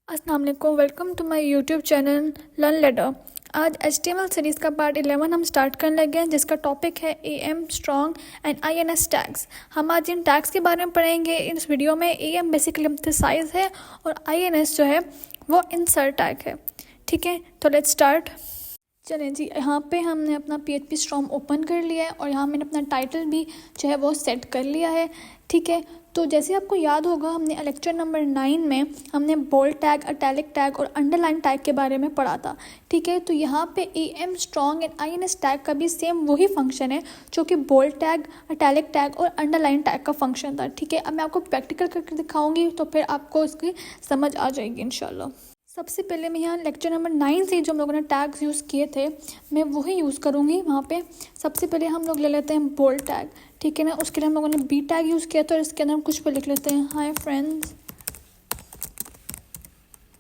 अस्सलाम वालेकुम, welcome to my YouTube channel learn letter. आज HTML सीरीज़ का पार्ट 11 हम स्टार्ट करने लगे हैं, जिसका टॉपिक है AM strong and INS tags. हम आज इन टैग्स के बारे में पढ़ेंगे इस वीडियो में। AM बेसिकली एम्फसाइज है और INS जो है वो इंसर्ट टैग है। ठीक है, तो लेट्स स्टार्ट। चलें जी, यहाँ पे हमने अपना PHP स्टॉर्म ओपन कर लिया है और यहाँ मैंने अपना टाइटल भी जो है वो सेट कर लिया है। ठीक है, तो जैसे आपको याद होगा हमने लेक्चर नंबर 9 में हमने बोल्ड टैग, इटैलिक टैग और अंडरलाइन टैग के बारे में पढ़ा था। ठीक है, तो यहाँ पे AM strong and INS tag का भी सेम वही फंक्शन है जो कि बोल्ड टैग, इटैलिक टैग और अंडरलाइन टैग का फंक्शन था। ठीक है, अब मैं आपको प्रैक्टिकल करके दिखाऊंगी तो फिर आपको इसकी समझ आ जाएगी इंशाल्लाह। सबसे पहले मैं यहाँ लेक्चर नंबर 9 से जो हम लोगों ने टैग्स यूज़ किए थे मैं वही यूज़ करूँगी वहाँ पे। सबसे पहले हम लोग ले लेते हैं बोल्ड टैग। ठीक है ना, उसके लिए हम लोगों ने B टैग यूज़ किया था और इसके अंदर हम कुछ पे लिख लेते हैं, hi friends,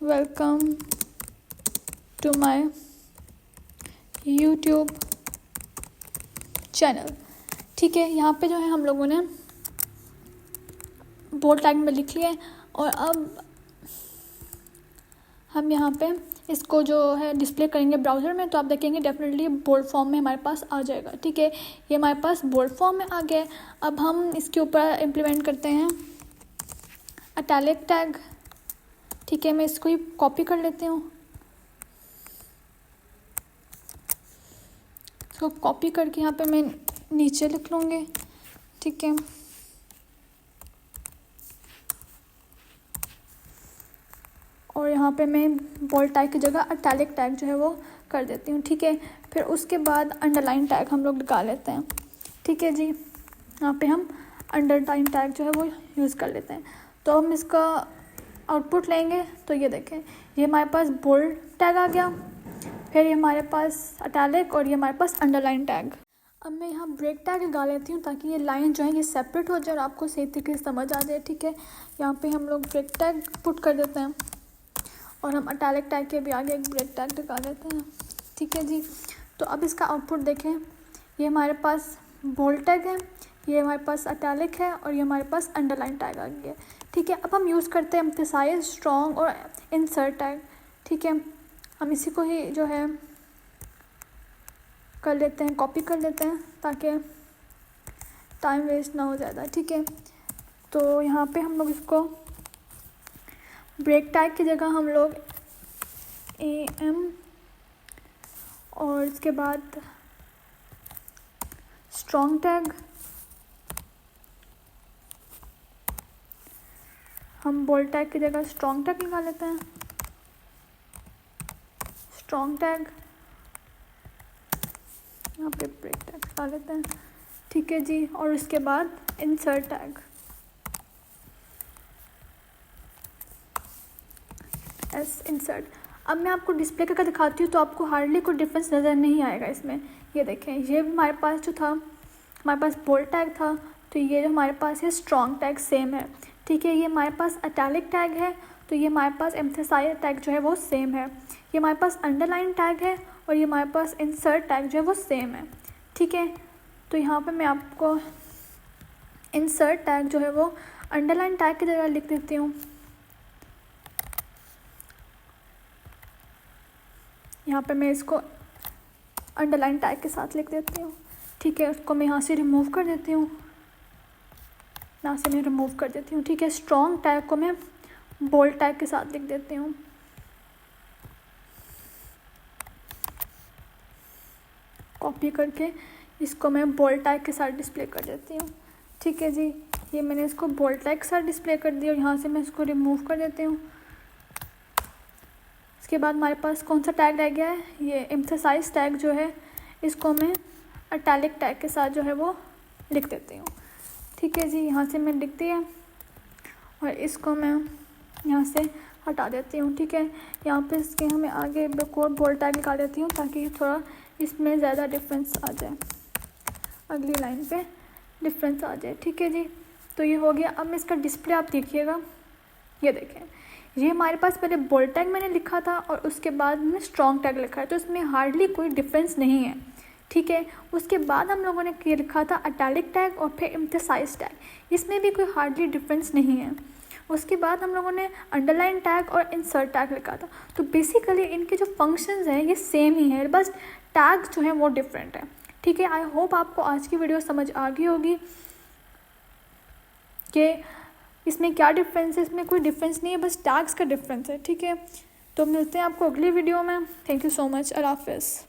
welcome to my YouTube channel. ठीक है, यहाँ पे जो है हम लोगों ने बोल्ड टैग में लिख लिया है और अब हम यहाँ पे इसको जो है डिस्प्ले करेंगे ब्राउज़र में, तो आप देखेंगे डेफिनेटली बोल्ड फॉर्म में हमारे पास आ जाएगा। ठीक है, ये हमारे पास बोल्ड फॉर्म में आ गया है। अब हम इसके ऊपर इम्प्लीमेंट करते हैं इटैलिक टैग। ठीक है, मैं इसको ही कॉपी कर लेती हूँ। इसको कॉपी करके यहाँ पे मैं नीचे लिख लूँगी। ठीक है, और यहाँ पे मैं बोल्ड टैग की जगह इटैलिक टैग जो है वो कर देती हूँ। ठीक है, फिर उसके बाद अंडरलाइन टैग हम लोग निकाल लेते हैं। ठीक है जी, यहाँ पे हम अंडरलाइन टैग जो है वो यूज़ कर लेते हैं। तो हम इसका आउटपुट लेंगे तो ये देखें, ये हमारे पास बोल्ड टैग आ गया, फिर ये हमारे पास इटैलिक और ये हमारे पास अंडरलाइन टैग। अब मैं यहाँ ब्रेक टैग लगा लेती हूँ ताकि ये लाइन जो है ये सेपरेट हो जाए और आपको सही तरीके से समझ आ जाए। ठीक है, यहाँ पे हम लोग ब्रेक टैग पुट कर देते हैं और हम इटैलिक टैग के भी आगे एक ब्रेक टैग लगा देते हैं। ठीक है जी, तो अब इसका आउटपुट देखें, ये हमारे पास बोल्ड टैग है, ये हमारे पास इटैलिक है और ये हमारे पास अंडरलाइन टैग आ गया है। ठीक है, अब हम यूज़ करते हैं एम्फसाइज, स्ट्रॉन्ग और इंसर्ट टैग। ठीक है, हम इसी को ही जो है कर लेते हैं, कॉपी कर लेते हैं ताकि टाइम वेस्ट ना हो ज़्यादा। ठीक है, तो यहाँ पे हम लोग इसको ब्रेक टैग की जगह हम लोग AM और इसके बाद स्ट्रॉन्ग टैग, हम बोल्ड टैग की जगह स्ट्रॉन्ग टैग लगा लेते हैं, स्ट्रॉन्ग टैग, यहाँ पे ब्रेक टैग लगा लेते हैं। ठीक है जी, और इसके बाद इंसर्ट टैग, इंसर्ट। अब मैं आपको डिस्प्ले करके दिखाती हूँ तो आपको हार्डली कोई डिफरेंस नज़र नहीं आएगा इसमें। ये देखें, ये हमारे पास जो था, हमारे पास बोल्ड टैग था, तो ये जो हमारे पास है स्ट्रॉन्ग टैग सेम है। ठीक है, ये हमारे पास इटैलिक टैग है, तो ये हमारे पास एम्फसाइज टैग जो है वो सेम है। ये हमारे पास अंडरलाइन टैग है और ये हमारे पास इंसर्ट टैग जो है वो सेम है। ठीक है, तो यहाँ पर मैं आपको इंसर्ट टैग जो है वो अंडरलाइन टैग की जगह लिख देती हूँ। यहाँ पे मैं इसको अंडरलाइन टैग के साथ लिख देती हूँ। ठीक है, उसको मैं यहाँ से रिमूव कर देती हूँ, यहाँ से मैं रिमूव कर देती हूँ। ठीक है, स्ट्रॉन्ग टैग को मैं बोल्ड टैग के साथ लिख देती हूँ। कॉपी करके इसको मैं बोल्ड टैग के साथ डिस्प्ले कर देती हूँ। ठीक है जी, ये मैंने इसको बोल्ड टैग के साथ डिस्प्ले कर दिया और यहाँ से मैं इसको रिमूव कर देती हूँ। इसके बाद हमारे पास कौन सा टैग रह गया है, ये एम्फसाइज टैग जो है, इसको मैं इटैलिक टैग के साथ जो है वो लिख देती हूँ। ठीक है जी, यहाँ से मैं लिख दिया और इसको मैं यहाँ से हटा देती हूँ। ठीक है, यहाँ पे इसके हमें आगे एक और बोल्ड टैग लगा देती हूँ ताकि थोड़ा इसमें ज़्यादा डिफरेंस आ जाए, अगली लाइन पे डिफरेंस आ जाए। ठीक है जी, तो ये हो गया। अब मैं इसका डिस्प्ले आप देखिएगा, ये देखें, ये हमारे पास पहले बोल्ड टैग मैंने लिखा था और उसके बाद में स्ट्रॉन्ग टैग लिखा है, तो इसमें हार्डली कोई डिफरेंस नहीं है। ठीक है, उसके बाद हम लोगों ने लिखा था इटैलिक टैग और फिर एम्फसाइज टैग, इसमें भी कोई हार्डली डिफरेंस नहीं है। उसके बाद हम लोगों ने अंडरलाइन टैग और इंसर्ट टैग लिखा था। तो बेसिकली इनके जो फंक्शंस हैं ये सेम ही है, बस टैग जो है वो डिफरेंट है। ठीक है, आई होप आपको आज की वीडियो समझ आ गई होगी कि इसमें क्या डिफरेंस है। इसमें कोई डिफरेंस नहीं है, बस टैग्स का डिफरेंस है। ठीक है, तो मिलते हैं आपको अगली वीडियो में। Thank you so much. अल्लाह हाफिज़।